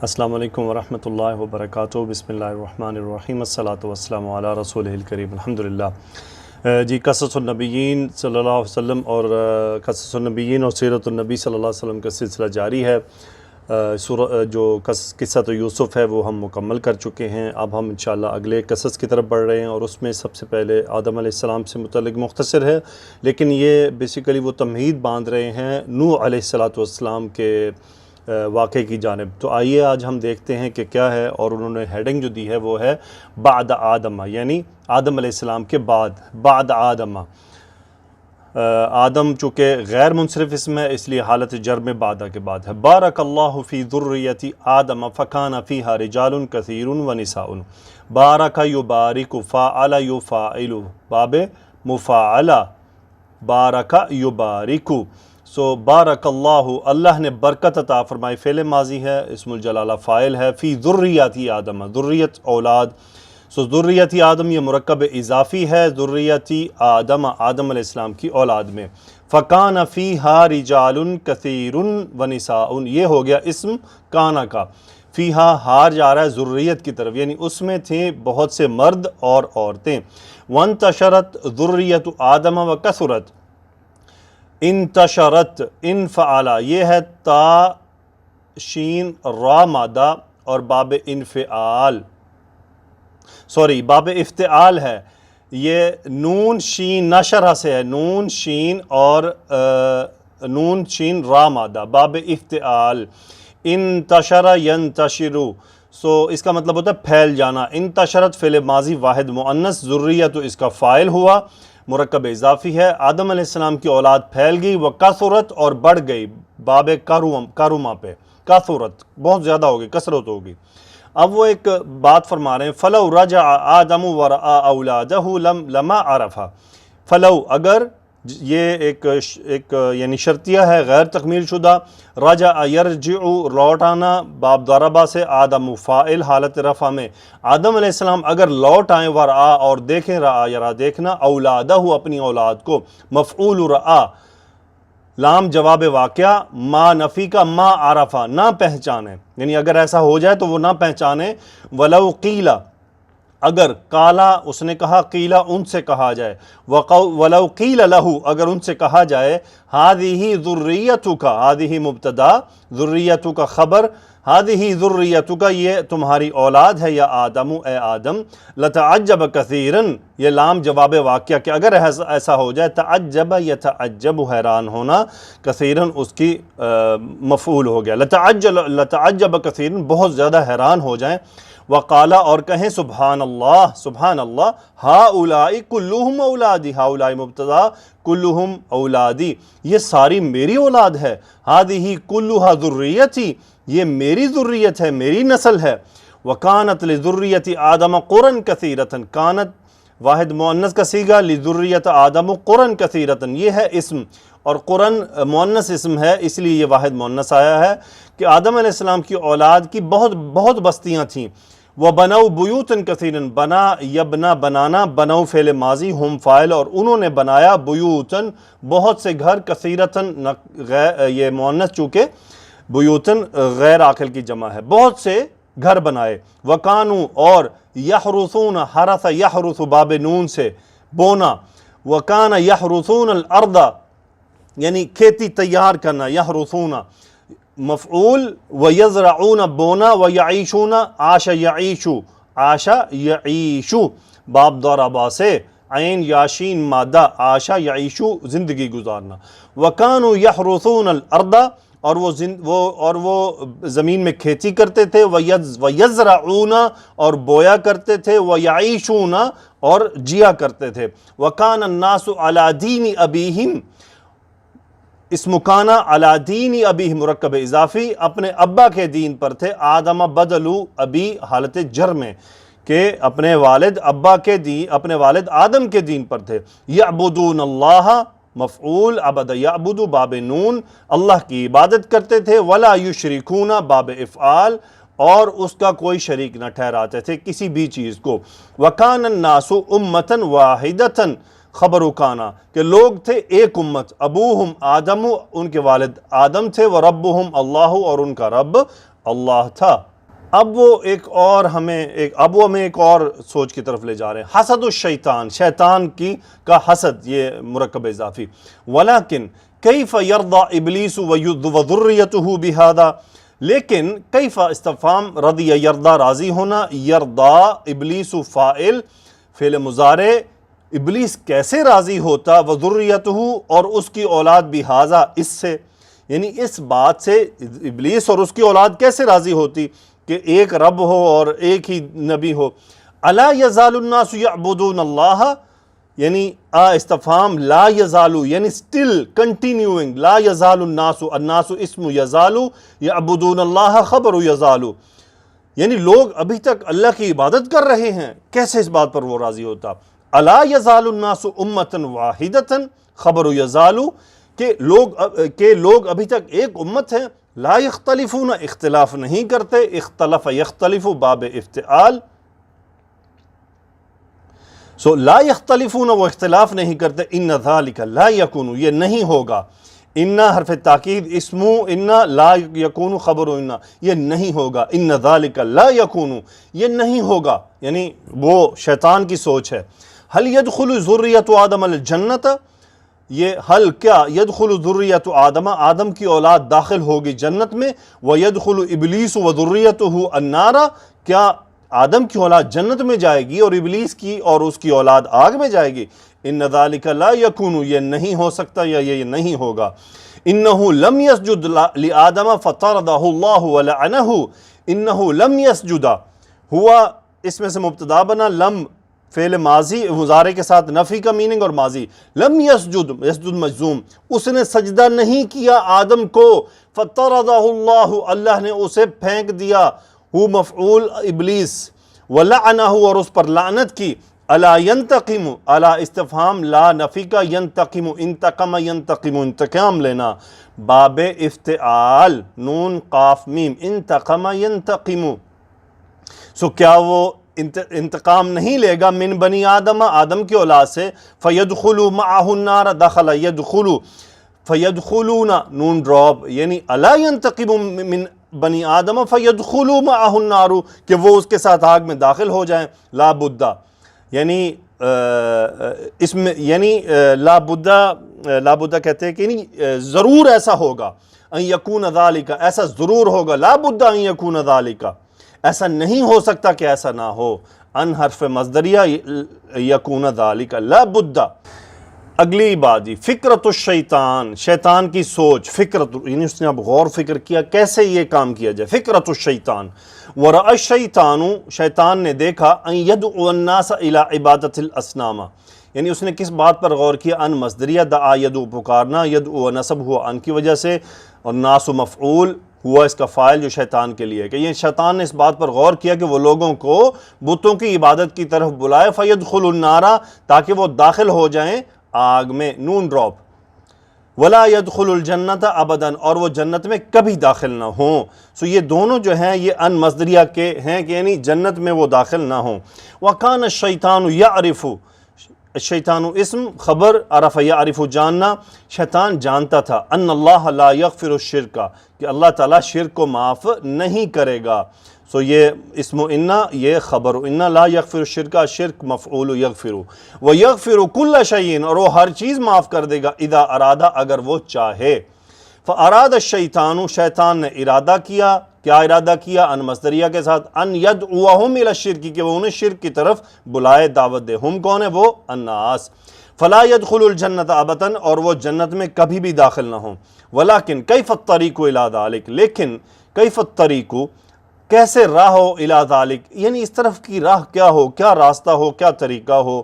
السلام علیکم ورحمۃ اللہ وبرکاتہ۔ بسم اللہ الرحمن الرحیم، الصلاۃ والسلام علی رسول الکریم، الحمدللہ۔ جی قصص النبیین صلی اللہ علیہ وسلم اور قصص النبیین اور سیرت النبی صلی اللہ علیہ وسلم کا سلسلہ جاری ہے۔ جو قصۃ یوسف ہے وہ ہم مکمل کر چکے ہیں۔ اب ہم انشاءاللہ اگلے قصص کی طرف بڑھ رہے ہیں، اور اس میں سب سے پہلے آدم علیہ السلام سے متعلق مختصر ہے، لیکن یہ بیسیکلی وہ تمہید باندھ رہے ہیں نوح علیہ السلام کے واقعے کی جانب۔ تو آئیے آج ہم دیکھتے ہیں کہ کیا ہے، اور انہوں نے ہیڈنگ جو دی ہے وہ ہے بعد آدم، یعنی آدم علیہ السلام کے بعد آدم۔ آدم چونکہ غیر منصرف اسم ہے، اس لیے حالت جر میں بعد کے بعد ہے۔ بارک اللہ فی ذریۃ آدم فکان فیہا رجال کثیر ونساء۔ بارک یبارک، فاعل یفاعل، باب مفاعلہ، بارک یبارک۔ بارک اللہ، اللہ نے برکت عطا فرمائی، فعل ماضی ہے، اسم الجلالہ فاعل ہے، فی ذریۃ آدم، ذریت اولاد۔ ذریت آدم یہ مرکب اضافی ہے، ذریت آدم، آدم علیہ السلام کی اولاد میں۔ فکان فیہا رجال کثیر ونساء، یہ ہو گیا اسم کانا کا۔ فیہا ہار جا رہا ہے ذریت کی طرف، یعنی اس میں تھے بہت سے مرد اور عورتیں۔ وانتشرت ذریت آدم وکثرت، انتشرت، انفعلا، یہ ہے تا شین را مادہ اور باب انفعال، باب افتعال ہے۔ یہ نون شین نشرہ سے ہے، نون شین اور نون شین را مادہ، باب افتعال۔ انتشر ینتشرو، اس کا مطلب ہوتا ہے پھیل جانا۔ انتشرت فعل ماضی واحد مؤنث، ذریت اس کا فاعل ہوا، مرکب اضافی ہے۔ آدم علیہ السلام کی اولاد پھیل گئی، وکثرت، اور بڑھ گئی، باب کروما پہ، کثرت بہت زیادہ ہوگی، کثرت ہوگی۔ اب وہ ایک بات فرما رہے ہیں، فلو رجع آدم ورآ اولادہ لما عرفا۔ فلو، اگر، یہ ایک یعنی شرطیہ ہے غیر تکمیل شدہ۔ رجع یرجع، لوٹ آنا، باب ضربہ سے، آدم فاعل حالت رفع میں۔ آدم علیہ السلام اگر لوٹ آئیں، ورآ، اور دیکھیں، رآ یرا دیکھنا، اولادہ اپنی اولاد کو، مفعول رآ، لام جواب واقعہ، ما نفی کا، ما عرفہ، نہ پہچانے، یعنی اگر ایسا ہو جائے تو وہ نہ پہچانے۔ ولو قیلا، اگر کالا اس نے کہا، قیلا ان سے کہا جائے، ولو قیل لہو، اگر ان سے کہا جائے، ہذہ ذریتک، ہذہ مبتدا، ذریتک خبر، ہذہ ذریتک یہ تمہاری اولاد ہے، یا آدم اے آدم، لتعجب کثیرا، یہ لام جواب واقعہ کہ اگر ایسا ہو جائے، تعجب یتعجب حیران ہونا، کثیرا اس کی مفعول ہو گیا، لتعجب کثیرا بہت زیادہ حیران ہو جائیں۔ وقالا، اور کہیں، سبحان اللہ، سبحان اللہ، ہؤلاء کلہم اولادی، ہؤلاء مبتدا، کلہم اولادی، یہ ساری میری اولاد ہے، ہذہ کلھا ذریتی، یہ میری ذریت ہے، میری نسل ہے۔ وکانت لذریت آدم قرن کثیرۃ، کانت واحد مؤنث کا صیغہ، لذریت آدم قرن کثیرۃ، یہ ہے اسم، اور قرن مؤنث اسم ہے، اس لیے یہ واحد مؤنث آیا ہے کہ آدم علیہ السلام کی اولاد کی بہت بستیاں تھیں۔ وَبَنَوْا بُيُوتًا كَثِيرًا، بنا یبنا بنانا، بنو فعل ماضی، ہم فاعل، اور انہوں نے بنایا، بیوتن بہت سے گھر، کثیرتن یہ مؤنث چونکہ بیوتن غیر عاقل کی جمع ہے، بہت سے گھر بنائے۔ وَكَانُوا، اور يَحْرُثُونَ، حرث يحرث باب نون سے بونا، وَكَانَ يَحْرُثُونَ الْأَرْضَ یعنی کھیتی تیار کرنا، يَحْرُثُونَ مفعول، وَيَزْرَعُونَ بونا، وَيَعِيشُونَ عَاشَ يَعِيشُ، عَاشَ يَعِيشُ باب ضربہ سے، عین یاشین مادہ، عَاشَ يَعِيشُ زندگی گزارنا۔ وَكَانُوا يَحْرُثُونَ الْأَرْضَ، اور وہ زمین میں کھیتی کرتے تھے، وَيَزْرَعُونَ اور بویا کرتے تھے، وَيَعِيشُونَ اور جیا کرتے تھے۔ وَكَانَ النَّاسُ عَلَى دِينِ أَبِيهِمْ، اسم کانا علی دین ابی مرکب اضافی، اپنے ابا کے دین پر تھے۔ آدم بدلو ابی حالت جر میں، کہ اپنے والد ابا کے دین، اپنے والد آدم کے دین پر تھے۔ یعبدون اللہ مفعول، عبد یعبد باب نون، اللہ کی عبادت کرتے تھے۔ ولا یشرکون باب افعال، اور اس کا کوئی شریک نہ ٹھہراتے تھے کسی بھی چیز کو۔ وکان الناس امۃ واحدۃ، خبر کانا کہ لوگ تھے ایک امت، ابوہم آدم ان کے والد آدم تھے، وربہم اللہ اور ان کا رب اللہ تھا۔ اب وہ اب وہ ہمیں ایک اور سوچ کی طرف لے جا رہے ہیں۔ حسد الشیطان، شیطان کا حسد، یہ مرکب اضافی۔ ولیکن کیف یرضی ابلیس وذریتہ بہذا، لیکن کیف استفہام رضی یرضی راضی ہونا، یرضی ابلیس فاعل فعل مضارع، ابلیس کیسے راضی ہوتا، وذریتہ اور اس کی اولاد بہذا اس سے، یعنی اس بات سے ابلیس اور اس کی اولاد کیسے راضی ہوتی کہ ایک رب ہو اور ایک ہی نبی ہو۔ الا یزال الناس یعبدون اللہ، یعنی استفہام لا یزالو یعنی still continuing، لا یزال الناس اسم یزالو، یعبدون اللہ خبر یزالو، یعنی لوگ ابھی تک اللہ کی عبادت کر رہے ہیں، کیسے اس بات پر وہ راضی ہوتا۔ الا یزال الناس امتا واحدتا خبر یزالو، کہ لوگ ابھی تک ایک امت ہیں، لا یختلفون اختلاف نہیں کرتے، اختلف یختلف باب افتعال، لا یختلفون وہ اختلاف نہیں کرتے، ان ذالک لا یکون یہ نہیں ہوگا، ان حرف تاکید اسمو ان لا یکون خبر ان یہ نہیں ہوگا، ان ذالک لا یکون یہ نہیں ہوگا، یعنی وہ شیطان کی سوچ ہے۔ هل يدخل ذریۃ آدم الجنت، یہ حل کیا یدخل ذریۃ آدم کی اولاد داخل ہوگی جنت میں، ویدخل ابلیس وذریتہ النار، کیا آدم کی اولاد جنت میں جائے گی اور ابلیس کی اور اس کی اولاد آگ میں جائے گی۔ ان ذالک لا یکون یہ نہیں ہو سکتا یا یہ نہیں ہوگا۔ انہ لم یسجد لآدم فطردہ اللہ ولعنہ، انہ لم یسجد ہوا اس میں سے مبتدا بنا، لم فعل ماضی مضارع کے ساتھ نفی کا میننگ اور ماضی، لم یسجد مجزوم، اس نے سجدہ نہیں کیا آدم کو، فطردہ اللہ نے اسے پھینک دیا، ہو مفعول ابلیس، ولعنہ اور اس پر لعنت کی، الا ینتقم الا استفہام لا نفی کا، ینتقم انتقم ینتقم انتقام لینا، باب افتعال نون قاف میم، انتقم ینتقم، کیا وہ انتقام نہیں لے گا من بنی آدم کی اولاد سے، فیدخل معہ النار دخل یدخل فیدخلون نون ڈراپ، یعنی الا ینتقم من بنی آدم فیدخل معہ النار کہ وہ اس کے ساتھ آگ میں داخل ہو جائیں، لا بدہ یعنی اس میں یعنی لا بدہ کہتے ہیں کہ نہیں ضرور ایسا ہوگا، ان یکون ذالک ایسا ضرور ہوگا، لا بدہ ان یکون ذالک ایسا نہیں ہو سکتا کہ ایسا نہ ہو، ان حرف مصدریہ یکون ذالک لا بدہ۔ اگلی بات جی فکرت الشیطان، شیطان کی سوچ، فکرت یعنی اس نے اب غور فکر کیا کیسے یہ کام کیا جائے، فکرت الشیطان، ورأى الشیطان شیطان نے دیکھا ان یدعو الناس الی عبادت الاصنام، یعنی اس نے کس بات پر غور کیا، ان مصدریہ دعا یدعو پکارنا، یدعو نصب ہوا ان کی وجہ سے، اور ناس مفعول ہوا اس کا فاعل جو شیطان کے لیے کہ یہ شیطان نے اس بات پر غور کیا کہ وہ لوگوں کو بتوں کی عبادت کی طرف بلائے، فیدخل النار تاکہ وہ داخل ہو جائیں آگ میں، نون ڈراپ، ولا يدخل الجنت ابدا اور وہ جنت میں کبھی داخل نہ ہوں، یہ دونوں جو ہیں یہ ان مصدریہ کے ہیں کہ یعنی جنت میں وہ داخل نہ ہوں۔ وَكَانَ الشَّيْطَانُ يَعْرِفُ، الشیطان اسم خبر، عرف یعرف جاننا، شیطان جانتا تھا، ان اللہ لا یغفر الشرک کہ اللہ تعالیٰ شرک کو معاف نہیں کرے گا، یہ اسم انا یہ خبر انا، لا یغفر الشرک شرک مفعول یغفر، ویغفر کل شیء اور وہ ہر چیز معاف کر دے گا، اذا ارادہ اگر وہ چاہے، فاراد الشیطان شیطان نے ارادہ کیا، کیا ارادہ کیا، ان مصدریہ کے ساتھ، ان یدعوہم الی الشرک کہ وہ انہیں شرک کی طرف بلائے دعوت دے، ہم کون ہے وہ الناس، فلا يدخل الجنت ابدا اور وہ جنت میں کبھی بھی داخل نہ ہوں، ولیکن کیف الطریق الی ذلک لیکن کیف الطریق کیسے راہ ہو الی ذلک یعنی اس طرف کی راہ کیا ہو، کیا راستہ ہو، کیا طریقہ ہو،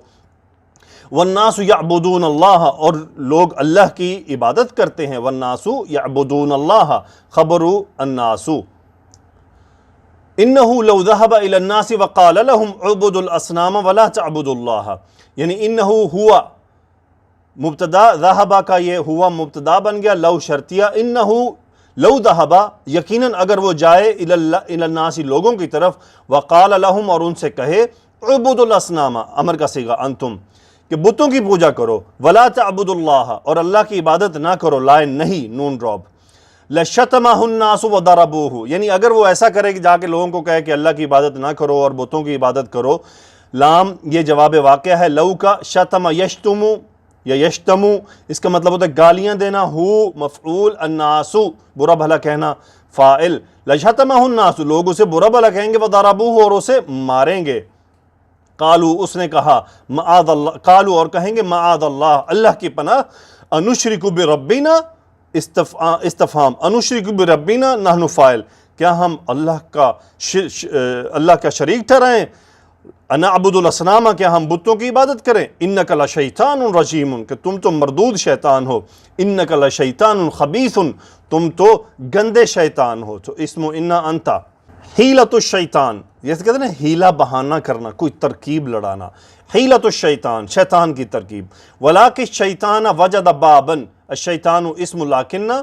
والناس یعبدون اللہ اور لوگ اللہ کی عبادت کرتے ہیں، والناس یعبدون اللہ خبر الناس، انہو لو ذہب الی الناس وقال لهم عبدوا الاصنام ولا تعبدوا اللہ، یعنی انہو ہوا مبتدا، ذہبہ کا یہ ہوا مبتدا بن گیا، لو شرطیہ، انہو لو ذہبہ یقیناً اگر وہ جائے الی الناس لوگوں کی طرف، وقال لهم اور ان سے کہے عبدوا الاصنام امر کا صیغہ انتم کہ بتوں کی پوجا کرو، ولا تعبدوا اللہ اور اللہ کی عبادت نہ کرو، لائن نہیں نون ڈراپ، لَشَتَمَهُ النَّاسُ وَضَرَبُوهُ، یعنی اگر وہ ایسا کرے کہ جا کے لوگوں کو کہے کہ اللہ کی عبادت نہ کرو اور بتوں کی عبادت کرو، لام یہ جواب واقعہ ہے، لو کا شتم یشتم یا یشتمو، اس کا مطلب ہوتا ہے گالیاں دینا، ہو مفعول، الناس برا بھلا کہنا فاعل، لَشَتَمَهُ النَّاسُ لوگ اسے برا بھلا کہیں گے، وَضَرَبُوهُ اور اسے ماریں گے، قالو اس نے کہا، معاذ اللہ، قالو اور کہیں گے معاذ اللہ، اللہ کی پناہ، انشرک بربنا استفہام، انشرک بربنا نحن فاعل، کیا ہم اللہ کا شریک ٹھہرائیں، انعبد الاصنام، کیا ہم بتوں کی عبادت کریں، انک لشیطان رجیم، کہ تم تو مردود شیطان ہو، انک لشیطان خبیث، تم تو گندے شیطان ہو، تو اسم انا انتا، حیلت الشیطان، جیسے کہتے ہیں نا ہیلا بہانہ کرنا، کوئی ترکیب لڑانا، حیلت الشیطان، شیطان کی ترکیب، ولاکن الشیطان وجد بابن، الشیطان اسم لاکنہ،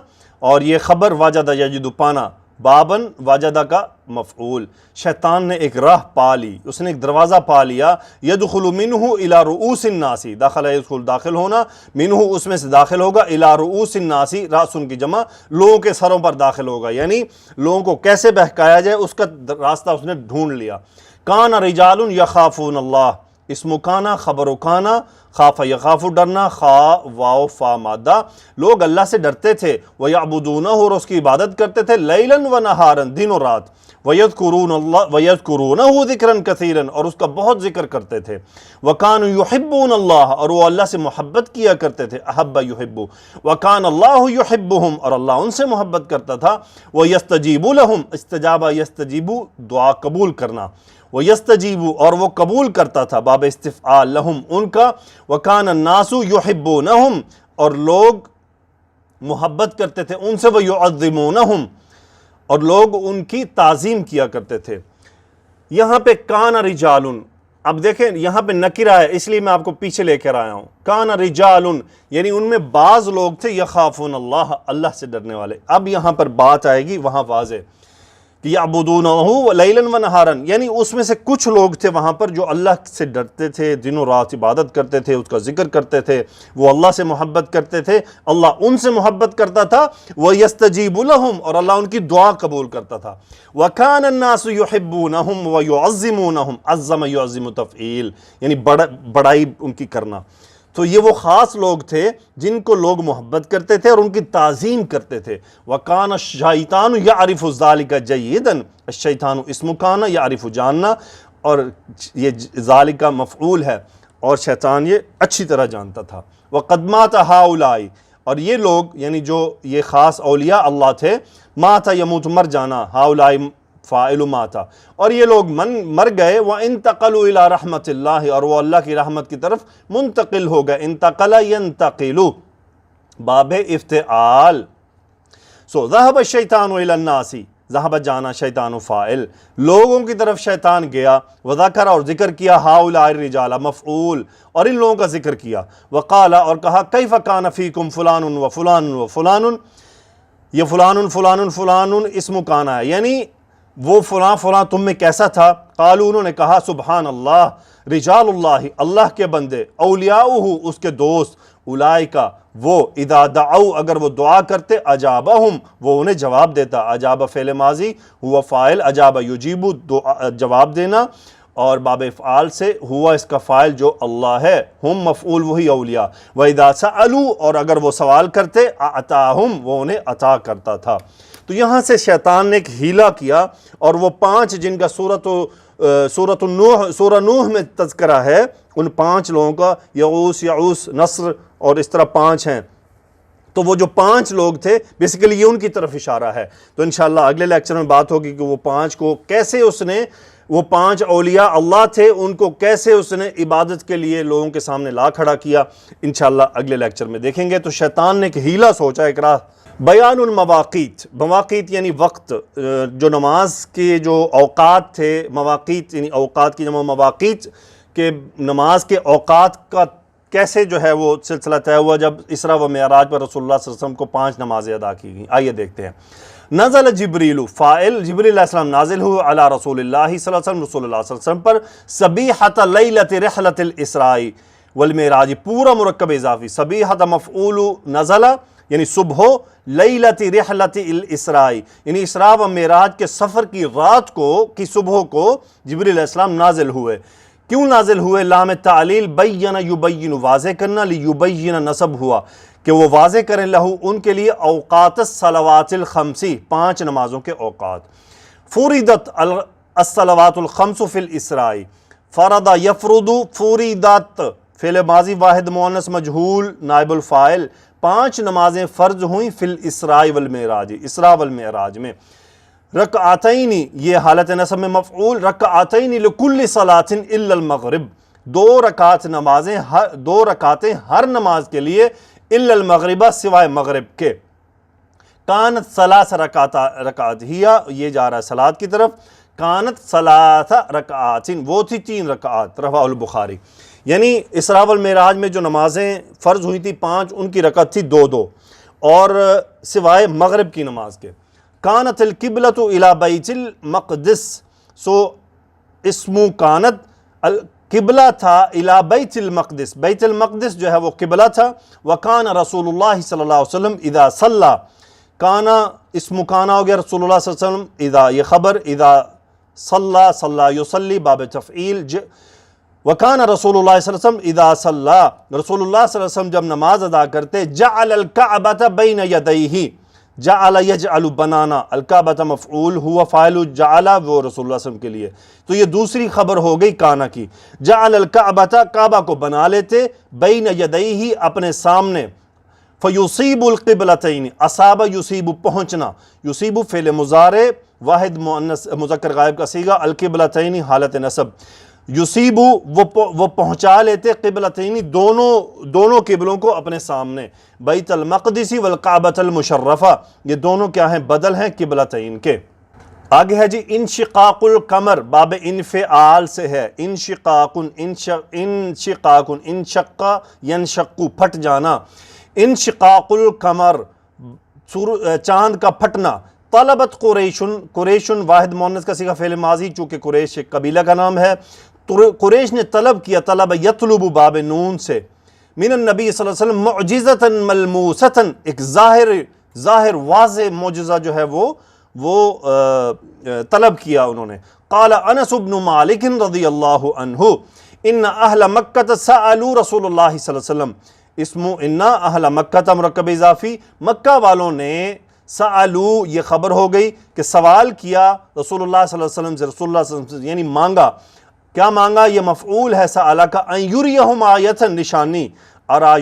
اور یہ خبر وجد یجد پانا، بابن وجدہ کا مفعول، شیطان نے ایک راہ پا لی، اس نے ایک دروازہ پا لیا، یدخل منہ الی رؤوس الناس، داخل یدخل داخل ہونا، منہ اس میں سے داخل ہوگا، الی رؤوس الناس، راس ان کی جمع، لوگوں کے سروں پر داخل ہوگا، یعنی لوگوں کو کیسے بہکایا جائے اس کا راستہ اس نے ڈھونڈ لیا۔ کان رجال یخافون اللہ، اسم کانا خبر کانا، خاف یخاف ڈرنا، خا واو فا مادہ، لوگ اللہ سے ڈرتے تھے، وَيَعْبُدُونَهُ اور اس کی عبادت کرتے تھے، لَيْلًا وَنَهَارًا دن و رات، وَيَذْكُرُونَهُ ذِكْرًا كَثِيرًا اور اس کا بہت ذکر کرتے تھے، وَكَانُوا يُحِبُّونَ اللَّهَ اور وہ اللہ سے محبت کیا کرتے تھے، احب یحب، وَكَانَ اللَّهُ يُحِبُّهُمْ اور اللہ ان سے محبت کرتا تھا، وَيَسْتَجِيبُ لَهُمْ استجاب یستجیب دعا قبول کرنا، وَيَسْتَجِيبُ اور وہ قبول کرتا تھا، باب استفعال لہم ان کا، وَكَانَ النَّاسُ يُحِبُّونَهُمْ اور لوگ محبت کرتے تھے ان سے، وَيُعَظِّمُونَهُمْ اور لوگ ان کی تعظیم کیا کرتے تھے۔ یہاں پہ کان رجال، اب دیکھیں یہاں پہ نکرہ ہے اس لیے میں آپ کو پیچھے لے کر آیا ہوں، کان رجال یعنی ان میں بعض لوگ تھے، یخافون اللہ اللہ سے ڈرنے والے، اب یہاں پر بات آئے گی وہاں واضح کہ یعبدونہ لیلاً ونہاراً، یعنی اس میں سے کچھ لوگ تھے وہاں پر جو اللہ سے ڈرتے تھے، دن و رات عبادت کرتے تھے، اس کا ذکر کرتے تھے، وہ اللہ سے محبت کرتے تھے، اللہ ان سے محبت کرتا تھا، وَيَسْتَجِيبُ لَهُمْ اور اللہ ان کی دعا قبول کرتا تھا، وَكَانَ النَّاسُ يُحِبُّونَهُمْ وَيُعَظِّمُونَهُمْ عَظَّمَ يُعَظِّمُ تفعیل، یعنی بڑائی ان کی کرنا، تو یہ وہ خاص لوگ تھے جن کو لوگ محبت کرتے تھے اور ان کی تعظیم کرتے تھے۔ وَكَانَ الشَّيْطَانُ يَعْرِفُ ذَلِكَ جَيِّدًا، الشیطان اسم کانا، یعرف جاننا، اور یہ ذالک مفعول ہے، اور شیطان یہ اچھی طرح جانتا تھا۔ وَقَدْ مَاتَ هَؤُلَاءِ اور یہ لوگ یعنی جو یہ خاص اولیاء اللہ تھے، مات یموت مر جانا، هَؤُلَاءِ فاعل ماتا، اور یہ لوگ مر گئے، وَانتقلوا إِلَى رحمت اللہ اور وہ اللہ کی رحمت کی طرف منتقل ہو گئے، انتقل ینتقل باب افتعال، ذهب الشیطان إِلَى النَّاسِ، ذهب جانا شیطان فاعل، لوگوں کی طرف شیطان گیا، وذکر اور ذکر کیا، هؤلاء الرجال مفعول اور ان لوگوں کا ذکر کیا، وقال اور کہا، کیف کان فیکم فلان وفلان وفلان، یہ فلان فلان فلان اسم کانا ہے، یعنی وہ فلاں فلاں تم میں کیسا تھا، قالوا انہوں نے کہا، سبحان اللہ، رجال اللہ اللہ کے بندے، اولیاؤہ اس کے دوست، اولئکا وہ، اذا دعوا اگر وہ دعا کرتے، اجابہم وہ انہیں جواب دیتا، اجاب فعل ماضی، ہوا فاعل، اجاب یجیب جواب دینا، اور باب افعال سے ہوا اس کا فاعل جو اللہ ہے، ہم مفعول وہی اولیاء، وَإِذَا سَأَلُوا اور اگر وہ سوال کرتے، اعطاہم وہ انہیں عطا کرتا تھا۔ تو یہاں سے شیطان نے ایک ہیلا کیا، اور وہ 5 جن کا سورہ نوح میں تذکرہ ہے، ان 5 لوگوں کا، یعوس، یعوس، نصر اور اس طرح 5 ہیں، تو وہ جو 5 لوگ تھے بیسیکلی یہ ان کی طرف اشارہ ہے۔ تو انشاءاللہ اگلے لیکچر میں بات ہوگی کہ وہ 5 کو کیسے اس نے، وہ 5 اولیاء اللہ تھے، ان کو کیسے اس نے عبادت کے لیے لوگوں کے سامنے لا کھڑا کیا، انشاءاللہ اگلے لیکچر میں دیکھیں گے۔ تو شیطان نے ایک ہیلا سوچا، ایک راہ، بیان المواقیت، مواقیت یعنی وقت، جو نماز کے جو اوقات تھے، مواقیت یعنی اوقات کی جمع مواقیت، کہ نماز کے اوقات کا کیسے جو ہے وہ سلسلہ طے ہوا جب اسراء و معراج پر رسول اللہ صلی اللہ علیہ وسلم کو 5 نمازیں ادا کی گئیں۔ آئیے دیکھتے ہیں۔ نزل جبریل، فاعل جبریل علیہ السلام نازل ہوئے، علی رسول اللہ صلی اللہ علیہ وسلم، رسول اللہ صلی اللہ علیہ وسلم پر، صبیحۃ لیلۃ رحلۃ الاسراء والمعراج، پورا مرکب اضافی، صبیحۃ مفعول نزل یعنی صبح لیلت رحلت الاسراء، یعنی اسراء و معراج کے سفر کی رات کو کی صبح کو جبریل علیہ السلام نازل ہوئے۔ کیوں نازل ہوئے؟ لام تعلیل بین یبین، واضح کرنا، لیبین نصب ہوا کہ وہ واضح کریں لہو ان کے لیے اوقات الصلوات الخمسی، 5 نمازوں کے اوقات۔ فرضت الصلوات الخمس فی الاسراء، فرض یفرض، فرضت فعل ماضی واحد مؤنث مجہول نائب الفاعل، 5 نمازیں فرض ہوئیں فی الاسراء والمعراج، اسراء والمعراج میں۔ رکعتین، یہ حالت نصب میں مفعول، رکعتین لکل صلاۃ الا المغرب، 2 رکعت نمازیں، 2 رکعتیں ہر نماز کے لیے، الا المغربہ سوائے مغرب کے۔ کانت ثلاث رکعات ہی، یہ جا رہا ہے صلاۃ کی طرف، کانت ثلاث رکعات، وہ تھی 3 رکعات، رواہ البخاری۔ یعنی اسراء والمعراج میں جو نمازیں فرض ہوئی تھی 5، ان کی رکعت تھی 2 اور سوائے مغرب کی نماز کے۔ کانت القبلۃ الی بیت المقدس، سو اسمو کانت، قبلہ تھا الی بیت المقدس، بیت المقدس جو ہے وہ قبلہ تھا۔ وکان رسول اللہ صلی اللہ علیہ وسلم اذا صلی، کانا اسم کانا ہو گیا، رسول اللہ صلی اللہ علیہ وسلم اذا یہ خبر، اذا صلی صلی یصلی باب تفعیل، وکان رسول اللہ صلی اللہ علیہ وسلم اذا صلی، رسول اللہ صلی اللہ علیہ وسلم جب نماز ادا کرتے، جعل الکعبۃ بین یدیہ، جعل یجعل بنانا، الکعبۃ مفعول، ہوا فاعل جعل، وہ رسول اللہ صلی اللہ علیہ وسلم کے لیے، تو یہ دوسری خبر ہو گئی کانا کی۔ جعل الکعبۃ، کعبہ کو بنا لیتے، بین یدیہ، اپنے سامنے، فیصیب القبلتین، اصاب یصیب، پہنچنا، یصیب فعل مضارع واحد مؤنث مذکر غائب کا صیغہ، القبلتین حالت نصب، یصیب وہ پہنچا لیتے، قبلتین دونوں قبلوں کو اپنے سامنے، بیت المقدس والکعبۃ المشرفہ، یہ دونوں کیا ہیں؟ بدل ہیں قبلتین کے۔ آگے ہے جی انشقاق القمر، باب انفعال سے ہے، انشقاق، انشقاق، انشق ینشق، پھٹ جانا، انشقاق القمر، چاند کا پھٹنا۔ طلبت قریشن، قریشن واحد مؤنث کا صیغہ فعل ماضی، چونکہ قریش ایک قبیلہ کا نام ہے، قریش نے طلب کیا، طلب یطلب باب نون سے، من النبی صلی اللہ علیہ وسلم معجزتا ملموستا، ایک ظاہر واضح معجزہ جو ہے وہ طلب کیا انہوں نے۔ قال انس بن مالک رضی اللہ عنہ ان اہل مکہ سألوا رسول اللہ صلی اللہ علیہ وسلم، اسمو ان اہل مکہ مرکب اضافی، مکہ والوں نے سألوا، یہ خبر ہو گئی کہ سوال کیا رسول اللہ صلی اللہ علیہ وسلم سے، رسول اللہ صلی اللہ علیہ وسلم سے، یعنی مانگا، کیا مانگا؟ یہ مفعول ہے سألہ کا، ان یریہم آیتا، نشانی، ارا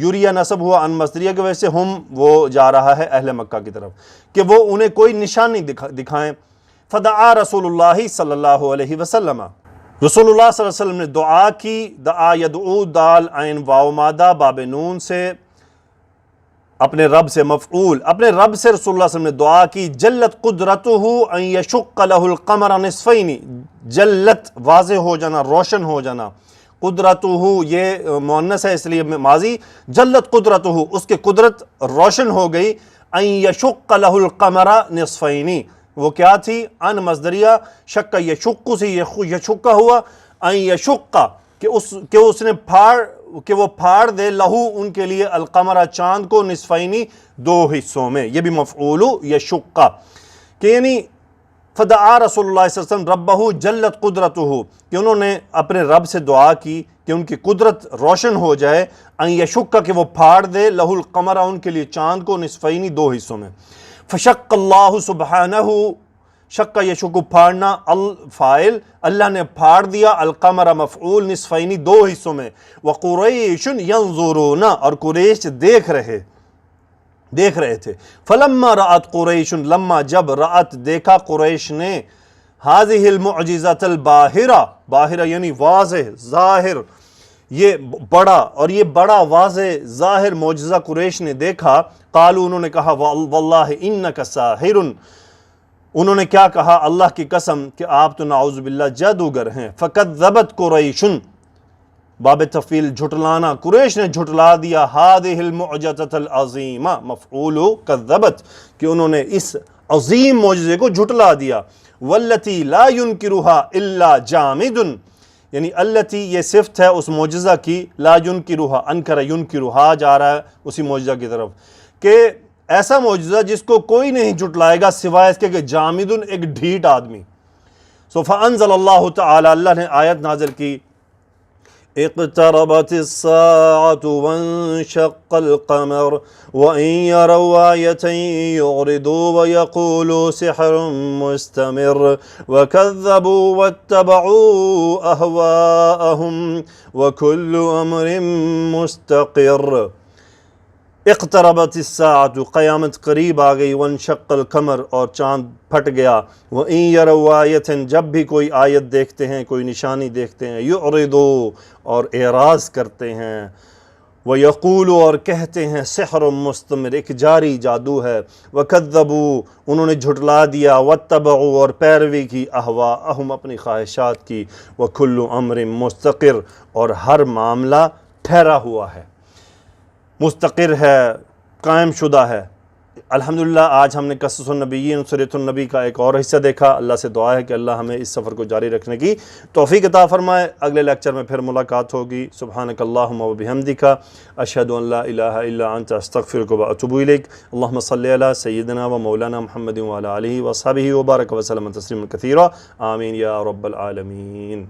یریا نصب ہوا ان مصدریہ کی وجہ سے، ہم وہ جا رہا ہے اہل مکہ کی طرف، کہ وہ انہیں کوئی نشانی دکھائیں۔ فدعا رسول اللہ صلی اللہ علیہ وسلم، رسول اللہ صلی اللہ علیہ وسلم نے دعا کی، دعا یدعو دال عین واو مادہ باب نون سے، اپنے رب سے، مفعول، اپنے رب سے رسول اللہ صلی اللہ علیہ وسلم نے دعا کی، جلت قدرتہ ان یشق لہ القمر نصفین، جلت واضح ہو جانا، روشن ہو جانا، قدرتہ یہ مؤنث ہے اس لیے ماضی، جلت قدرتہ، اس کی قدرت روشن ہو گئی، ان یشق لہ القمر نصفین، وہ کیا تھی؟ ان مصدریہ، شق یشق سے یشق ہوا، ان یشق کہ اس نے کہ وہ پھاڑ دے، لہو ان کے لیے، القمر چاند کو، نصفینی 2 حصوں میں، یہ بھی مفعول یشق، کہ یعنی فدعا رسول اللہ صلی اللہ علیہ وسلم ربہ جلت قدرتہ، کہ انہوں نے اپنے رب سے دعا کی کہ ان کی قدرت روشن ہو جائے، ان یشق کہ وہ پھاڑ دے، لہو القمر ان کے لیے چاند کو، نصفینی 2 حصوں میں۔ فشق اللہ سبحانہ، شق یشق پھاڑنا، الفاعل، اللہ نے پھاڑ دیا، القمر مفعول، نصفینی 2 حصوں میں، وقریش ینظرون، اور قریش دیکھ رہے تھے، فلما رأت قریش، لما جب رأت دیکھا قریش نے، هذه المعجزۃ الباہرہ، باہرہ یعنی واضح، ظاہر، یہ بڑا، اور یہ بڑا واضح ظاہر معجزہ قریش نے دیکھا، قالوا انہوں نے کہا، واللہ انک ساحر، انہوں نے کیا کہا؟ اللہ کی قسم کہ آپ تو نعوذ باللہ جادوگر ہیں۔ فکذبت قریش، باب تفعیل جھٹلانا، قریش نے جھٹلا دیا، هذه المعجزۃ العظیمہ، مفعول کذبت، کہ انہوں نے اس عظیم معجزے کو جھٹلا دیا، والتی لا ينکرها الا جامد، یعنی التی یہ صفت ہے اس معجزہ کی، لا ينکرها، انکر ینکرها جا رہا ہے اسی معجزہ کی طرف، کہ ایسا معجزہ جس کو کوئی نہیں جھٹلائے گا سوائے اس کے کہ جامد ایک ڈھیٹ آدمی. سو فانزل اللہ تعالی اللہ نے آیت نازل کی اقتربت الساعة وانشق القمر وإن يروا آية يعرضوا ويقولوا سحر مستمر وكذبوا واتبعوا أهواءهم وكل أمر مستقر. اقتربت الساعۃ قیامت قریب آ گئی، وانشق القمر اور چاند پھٹ گیا، وَإِن يَرَوْا آیَةً جب بھی کوئی آیت دیکھتے ہیں، کوئی نشانی دیکھتے ہیں، يُعْرِضُوا اور اعراض کرتے ہیں، وَيَقُولُوا اور کہتے ہیں سحر مستمر ایک جاری جادو ہے، وَكَذَّبُوا انہوں نے جھٹلا دیا، وَاتَّبَعُوا اور پیروی کی، أَهْوَاءَهُمْ اپنی خواہشات کی، وَكُلُّ أَمْرٍ مُسْتَقِرٌ اور ہر معاملہ ٹھہرا ہوا ہے، مستقر ہے، قائم شدہ ہے. الحمدللہ آج ہم نے قصص النبیین سیرۃ النبی کا ایک اور حصہ دیکھا. اللہ سے دعا ہے کہ اللہ ہمیں اس سفر کو جاری رکھنے کی توفیق عطا فرمائے. اگلے لیکچر میں پھر ملاقات ہوگی. سبحانک اللہم و بحمدک اشہد ان لا الہ الا انت استغفرک و اتوب الیک. اللہم صلی علی سیدنا و مولانا محمد و علی آلہ و صحبہ وبارک وسلم تسلیما کثیرا. آمین یا رب العالمین.